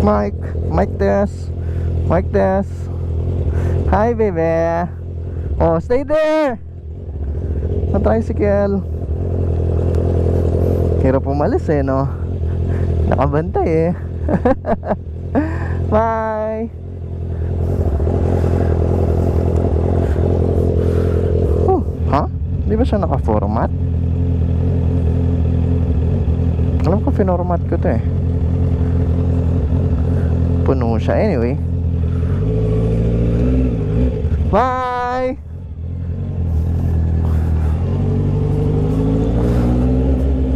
Mic, mic test. Mic test. Hi, baby. Oh, stay there. Sa tricycle. Hirap umalis eh, no? Nakabantay eh. Bye. Ha? Di ba siya naka-format? Alam ko finormat ko to eh. Puno siya. Anyway. Bye!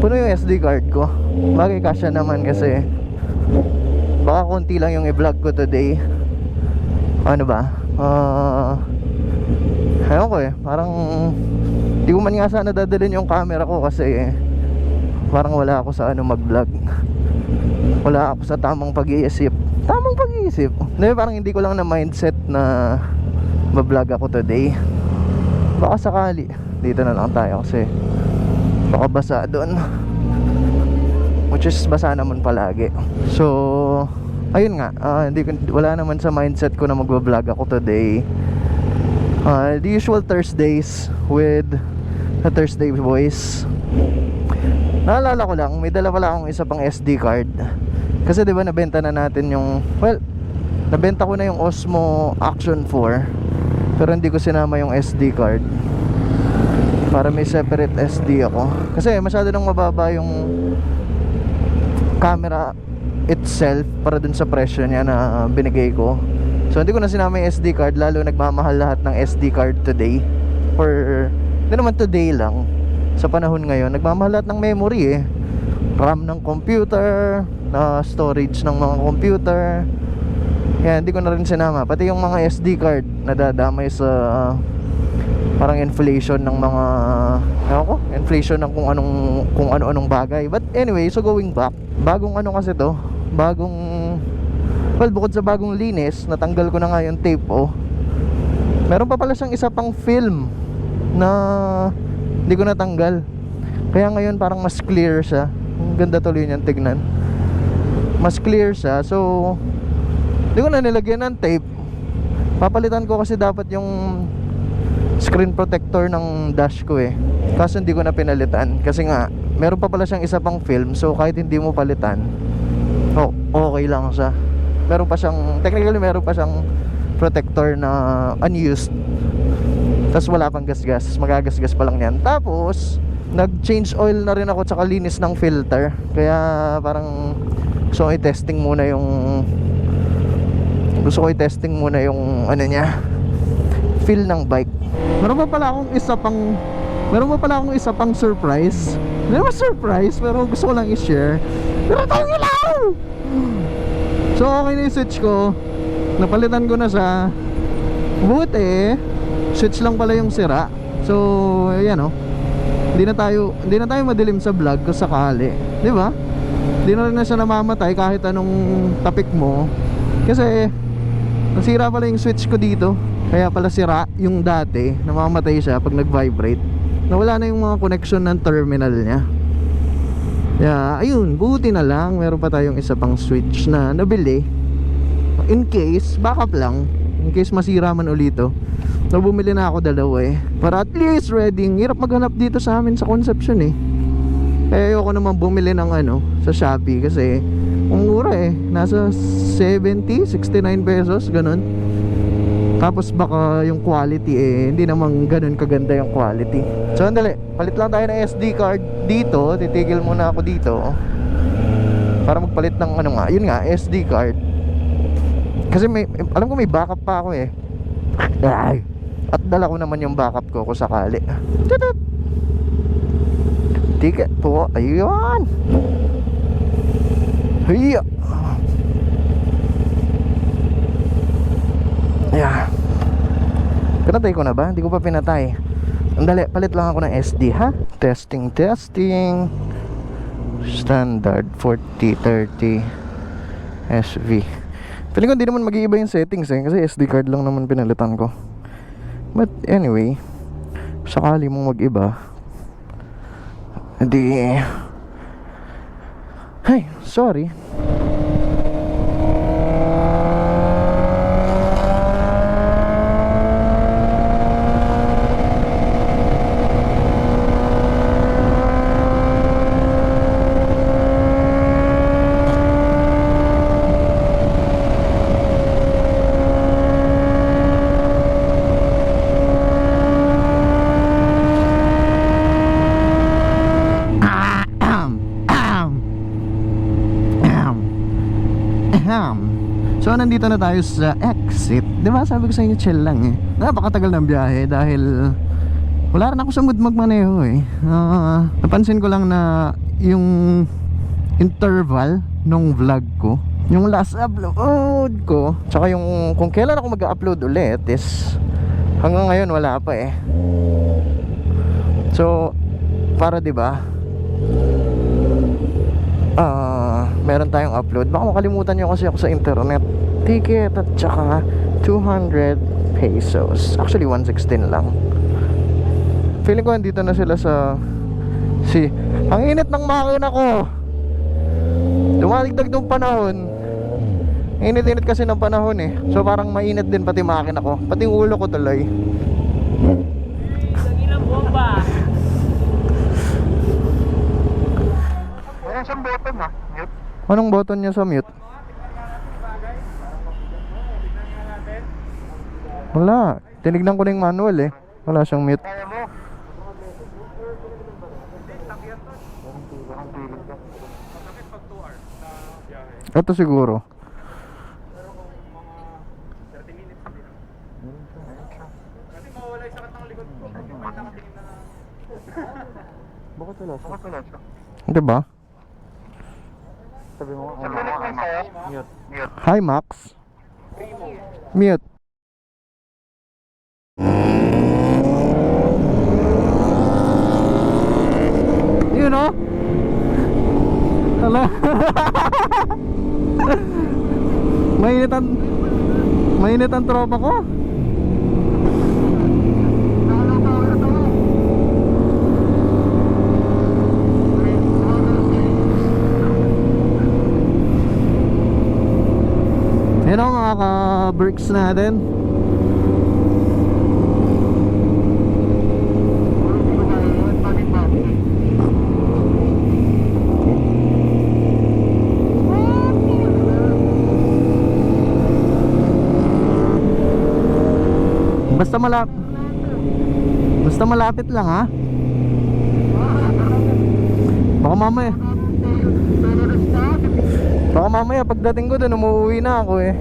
Puno yung SD card ko. Bagay kasya naman kasi baka konti lang yung i-vlog ko today. Ano ba? Ayaw ko eh. Parang di ko man nga sana dadalhin yung camera ko kasi parang wala ako sa mag-vlog. Wala ako sa tamang pag-iisip. Tamang pag-iisip? Parang hindi ko lang na mindset na mag-vlog ako today. Baka sakali dito na lang tayo kasi baka basa doon. Which is basa naman palagi. So ayun nga, wala naman sa mindset ko na mag-vlog ako today. The usual Thursdays with the Thursday Boys. Naalala ko lang, may dala pala akong isa pang SD card. Kasi diba nabenta na natin yung, well, nabenta ko na yung Osmo Action 4, pero hindi ko sinama yung SD card para may separate SD ako. Kasi masyado nang mababa yung camera itself para dun sa presyo niya na binigay ko. So hindi ko na sinama yung SD card, lalo nagmamahal lahat ng SD card today. Or hindi naman today lang, sa panahon ngayon nagmamahal lahat ng memory eh. RAM ng computer, storage ng mga computer. Kaya hindi ko na rin sinama. Pati yung mga SD card nadadamay sa parang inflation ng mga inflation ng kung ano-anong bagay. But anyway, so going back, bagong kasi to, well, bukod sa bagong linis, natanggal ko na nga yung tape meron pa pala siyang isa pang film na hindi ko natanggal. Kaya ngayon parang mas clear siya. Ang ganda tuloy niyan tignan. Mas clear siya. So hindi ko na nilagyan ng tape. Papalitan ko kasi dapat yung screen protector ng dash ko eh. Kaso hindi ko na pinalitan. Kasi nga meron pa pala siyang isa pang film. So kahit hindi mo palitan, okay lang siya. Technically meron pa siyang protector na unused. Tapos wala pang gasgas, magagasgas pa lang yan. Tapos nag-change oil na rin ako, tsaka linis ng filter. Kaya parang gusto ko i-testing muna yung niya, feel ng bike. Meron pa pala akong isa pang surprise. Hindi naman surprise, pero gusto ko lang i-share. Pero tayo ilaw! So okay na yung switch ko. Napalitan ko na siya. Buti switch lang pala yung sira. So ayan hindi na tayo madilim sa vlog kung sakali, di ba? Hindi na rin na siya namamatay kahit anong tapik mo. Kasi nasira pala yung switch ko dito. Kaya pala sira yung dati. Namamatay siya pag nag-vibrate. Nawala na yung mga connection ng terminal niya. Yeah, ayun, buti na lang meron pa tayong isa pang switch na nabili. In case, backup lang. In case masira man ulit So bumili na ako dalawa eh, para at least ready. Hirap maghanap dito sa amin sa Concepcion eh. Ayoko naman bumili ng sa Shopee kasi ang mura eh. Nasa 70, 69 pesos, ganun. Tapos baka yung quality hindi naman ganun kaganda yung quality. So andali, palit lang tayo ng SD card dito. Titigil muna ako dito para magpalit ng yun nga, SD card. Kasi alam ko may backup pa ako eh. At dala ko naman yung backup ko kung sakali. Ticket po, ayun. Hiya. Yeah. Pinatay ko na ba? Hindi ko pa pinatay. Andali, palit lang ako ng SD ha. Testing. Standard 4030 SV. Feeling ko hindi naman mag-iiba yung settings kasi SD card lang naman pinalitan ko. But anyway, sakali mong mag-iba, hindi. Hey, sorry. Ahem. So nandito na tayo sa exit. Diba sabi ko sa inyo chill lang eh. Napakatagal ng biyahe dahil wala rin ako sa mood magmaneho eh. Napansin ko lang na yung interval nung vlog ko, yung last upload ko, tsaka yung kung kailan ako mag-upload ulit is hanggang ngayon wala pa eh. So para diba meron tayong upload. Baka makalimutan nyo kasi ako sa internet ticket at tsaka 200 pesos. Actually 116 lang. Feeling ko andito na sila sa ang init ng makina ko. Dumaligdag ng panahon. Init-init kasi ng panahon eh. So parang mainit din pati makina ko. Pati ulo ko tuloy. Ilang bomba. Meron siyang button ha, mute. Anong button niya sa mute? Wala. Tinignan ko na yung manual eh. Wala siyang mute. Kaya mo. Ito siguro. Bakit wala siya? Diba? Sabi mo sa'yo? Mute. Hi Max. Mute. You know? Hello. Mainit ang tropa ko. Yan o mga ka-bricks natin. Basta malapit lang ha. Baka mamaya pagdating ko doon umuwi na ako eh.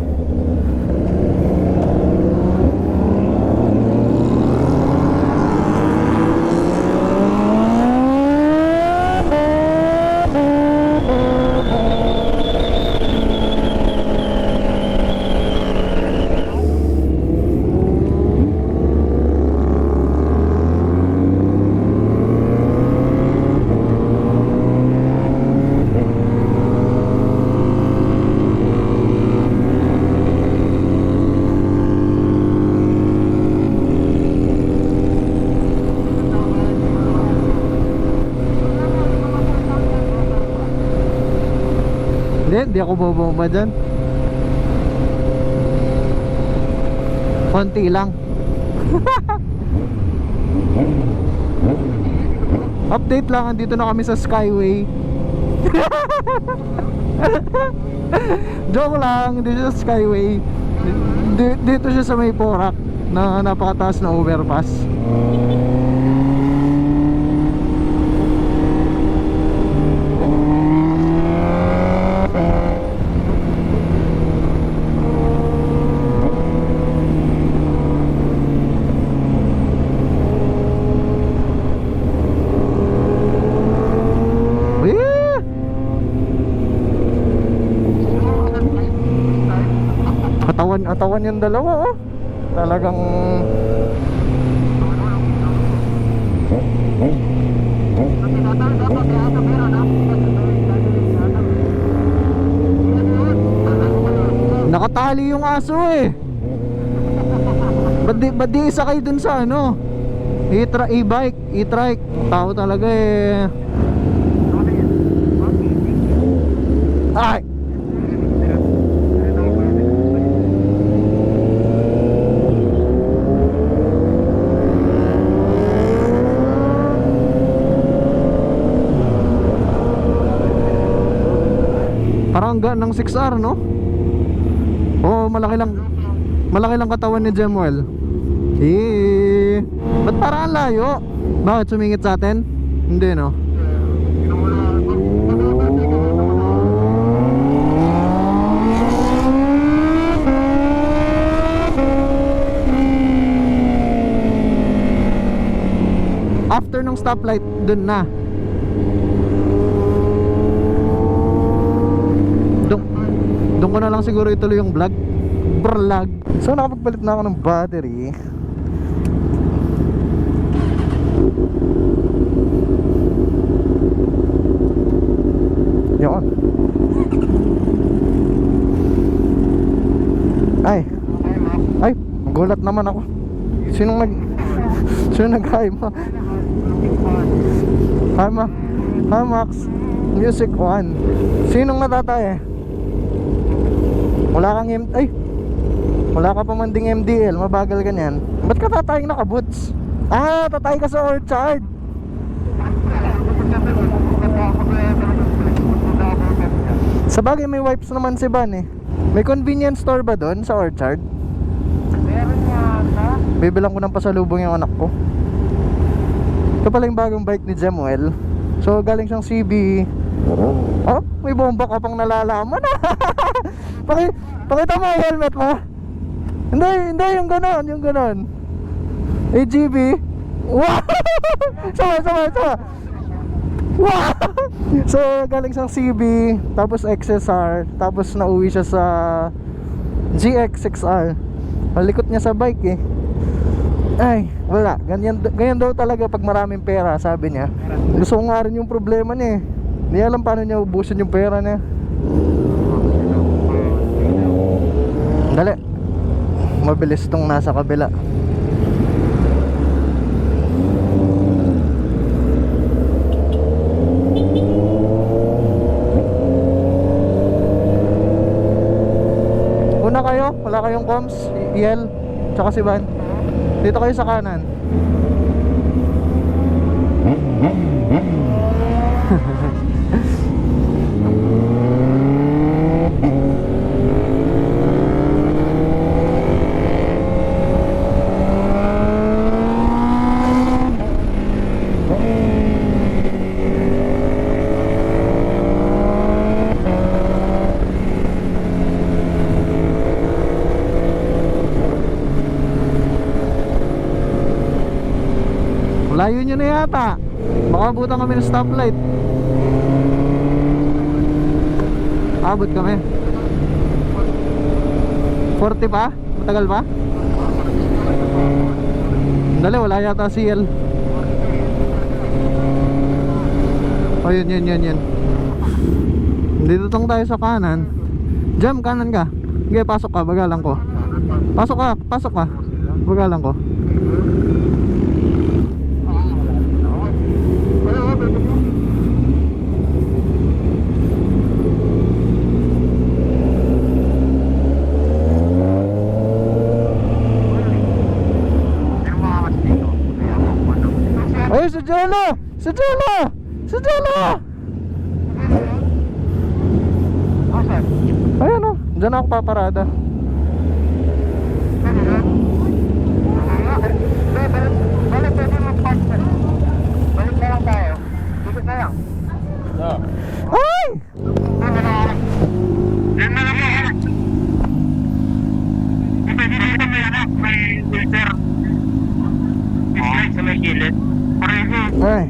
Hindi ako bobomba dyan. Konti lang. Update lang, andito na kami sa Skyway. Joke lang, hindi siya sa Skyway. Dito siya sa may Porac na napakataas na overpass. Katawan yung dalawa oh. Talagang nakatali yung aso eh. Ba't di isa kayo dun sa ano e-bike, e-trike. Tao talaga eh. Ay parang gaan ng 6R no? Oh, malaki lang katawan ni Jemuel. Ba't parang ang layo? Bakit sumingit sa atin? Hindi no? ng stoplight, dun na. Doon ko na lang siguro ituloy yung vlog. So nakapagpalit na ako ng battery. Yun. Ay, gulat naman ako. Sinong nag-hi mo? Hi Max. Music 1. Sinong natatay? Wala ka pa man ding MDL, mabagal ganyan. Ba't ka tatayang naka-boots? Ah, tatay ka sa Orchard. Sa bagay may wipes naman si Van eh. May convenience store ba doon sa Orchard? Meron yata. Bibilang ko ng pasalubong yung anak ko. Ito pala yung bagong bike ni Jemuel. So galing siyang CB. Oh, may bomba ka pang nalalaman. Pakita mo yung helmet mo. Hindi, yung ganon. AGB. Wow! Sama. Wow! So galing siyang CB, tapos XSR, tapos nauwi siya sa GX6R. Malikot niya sa bike eh. Ay, wala. Ganyan daw talaga pag maraming pera, sabi niya. Gusto ko nga rin yung problema niya eh. Hindi alam paano niya ubusin yung pera niya. Dali. Mabilis tong nasa kabila. Una kayo, wala kayong comms, Yel, tsaka si Van. Dito kayo sa kanan. Layo nyo na yata. Baka abutan kami ng stoplight. Abot kami 40 pa? Matagal pa? Dali, wala yata CL. Oh yun. Dito tong tayo sa kanan. Jam, kanan ka. Sige, pasok ka, bagalan ko. Pasok ka. Bagalan ko. Ay, si Jello! Ayan o, dyan ako paparada. Balik na lang tayo. Dikit na lang. Ay! Yan na lang yan. Dito may filter. Display sa may gilid. Ay,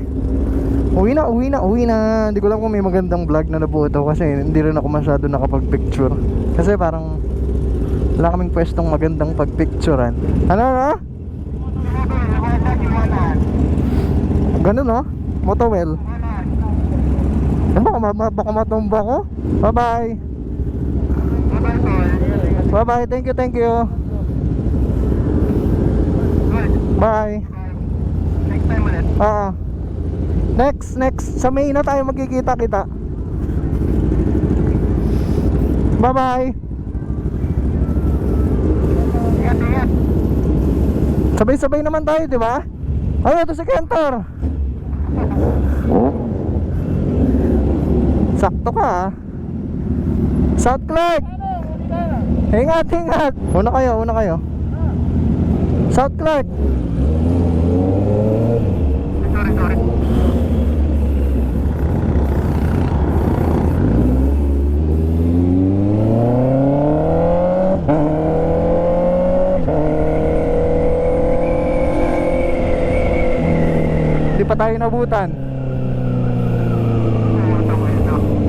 uwi na. Hindi ko lang kung may magandang vlog na nabuto kasi hindi rin ako masyado nakapag-picture. Kasi parang wala kaming pwestong magandang pag-picturean. Ano? Ganun no? Motowell. Baka matumba ko. Bye. Thank you. Bye. Next time ulit. Next sa May na tayo magkikita-kita. Bye. Ingat. Sabay-sabay naman tayo, di ba? Ay, ito si Kentor. Sakto ka ah. South Clark. Ingat. Una kayo. South Clark. Sorry. Di pa pa tayo nabutan.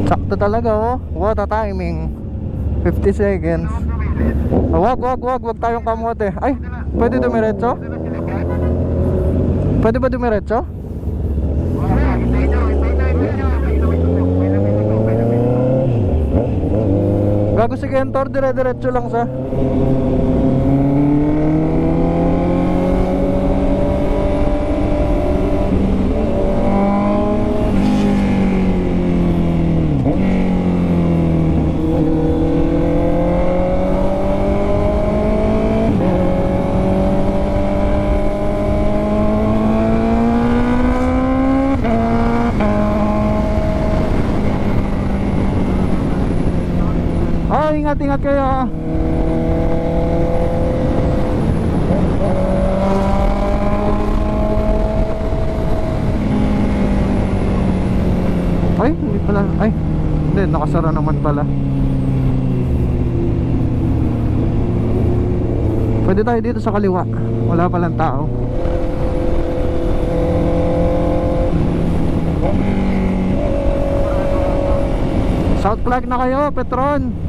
Sakto talaga oh. What a timing. 50 seconds. Wag tayong kamote. Ay, pwede dumiretso? Pwede ba dumiretso? Gago, sige, Entor, dire-diretso lang sa. Ingat kayo. Ay, hindi pala. Ay, hindi, nakasara naman pala. Pwede tayo dito sa kaliwa. Wala palang tao. South flag na kayo, Petron.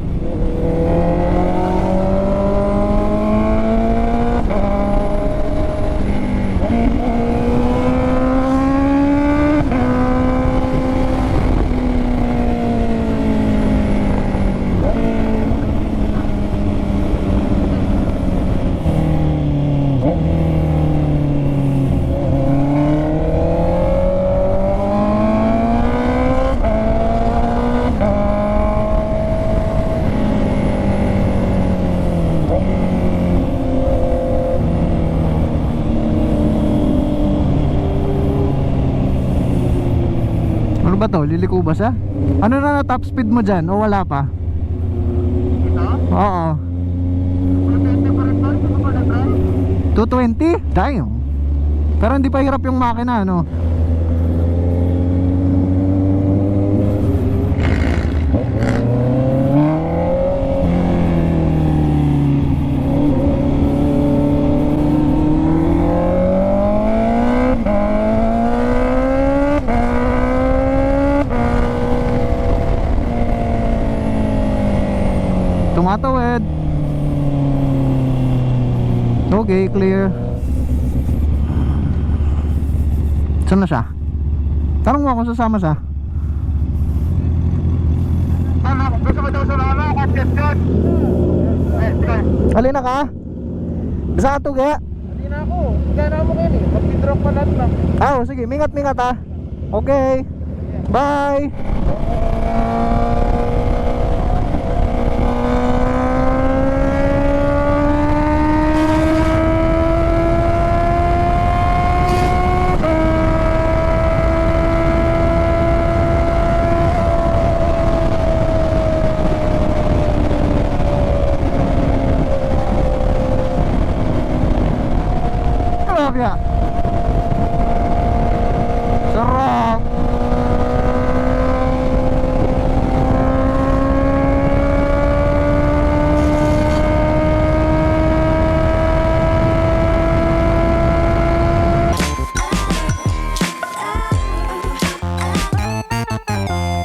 Ano ba to? Liliko ba siya? Ano na top speed mo dyan? O wala pa? Oo. 220? Damn. Pero hindi pa hirap yung makina, ano? Tumatawid. Okay, clear. Saan na siya? Tanong mo kung sasama siya. Gusto ko daw sa lalo, congestion. Halina ka? Bisa ka to kaya? Hindi na ako. Gana mo kayo eh. Mag-withdraw pa lang. Sige, mingat ha. Okay. Bye.